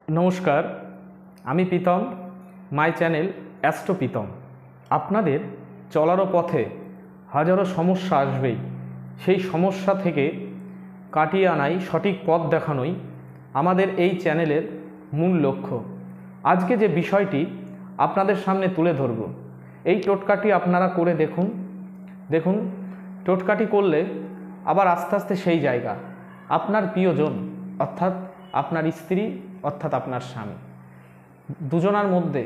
নমস্কার, আমি Pritam, my channel astro Pritam. আপনাদের চলারও পথে হাজারো সমস্যা আসবেই, সেই সমস্যা থেকে কাটিয়ে আনাই, সঠিক পথ দেখানোই আমাদের এই চ্যানেলের মূল লক্ষ্য। আজকে যে বিষয়টি আপনাদের সামনে তুলে ধরব, এই টোটকাটি আপনারা করে দেখুন টোটকাটি করলে আবার আস্তে আস্তে সেই জায়গা আপনার প্রিয়জন অর্থাৎ আপনার স্ত্রী অর্থাৎ আপনার স্বামী, দুজনার মধ্যে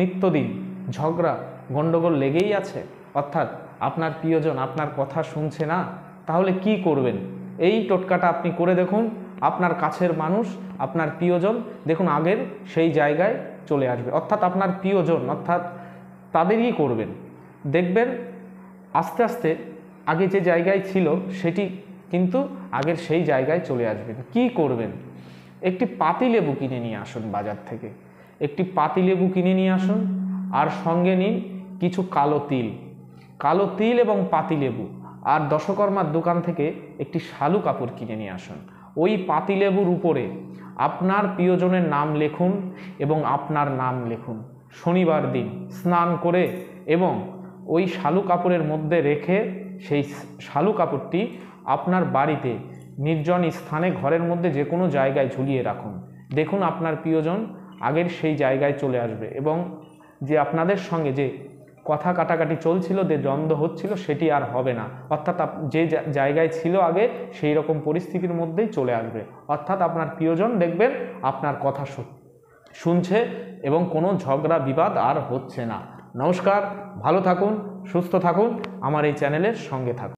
নিত্যদিন ঝগড়া গণ্ডগোল লেগেই আছে, অর্থাৎ আপনার প্রিয়জন আপনার কথা শুনছে না, তাহলে কি করবেন? এই টোটকাটা আপনি করে দেখুন। আপনার কাছের মানুষ, আপনার প্রিয়জন দেখুন আগের সেই জায়গায় চলে আসবে, অর্থাৎ আপনার প্রিয়জন অর্থাৎ তাদেরই করবেন। দেখবেন আস্তে আস্তে আগে যে জায়গায় ছিল সেটি কিন্তু আগের সেই জায়গায় চলে আসবেন। কি করবেন? একটি পাতিলেবু কিনে নিয়ে আসুন বাজার থেকে, একটি পাতিলেবু কিনে নিয়ে আসুন, আর সঙ্গে নিন কিছু কালো তিল এবং পাতিলেবু, আর দশকর্মার দোকান থেকে একটি শালু কাপড় কিনে নিয়ে আসুন। ওই পাতিলেবুর উপরে আপনার প্রিয়জনের নাম লিখুন এবং আপনার নাম লিখুন। শনিবার দিন স্নান করে এবং ওই শালু কাপড়ের মধ্যে রেখে সেই শালু কাপড়টি আপনার বাড়িতে নির্জন স্থানে ঘরের মধ্যে যে কোনো জায়গায় ঝুলিয়ে রাখুন। দেখুন আপনার প্রিয়জন আগের সেই জায়গায় চলে আসবে এবং যে আপনাদের সঙ্গে যে কথা কাটাকাটি চলছিল, যে দ্বন্দ্ব হচ্ছিল, সেটি আর হবে না। অর্থাৎ যে জায়গায় ছিল আগে সেই রকম পরিস্থিতির মধ্যেই চলে আসবে। অর্থাৎ আপনার প্রিয়জন দেখবেন আপনার কথা শুনছে এবং কোনো ঝগড়া বিবাদ আর হচ্ছে না। নমস্কার, ভালো থাকুন, সুস্থ থাকুন, আমার এই চ্যানেলের সঙ্গে থাকুন।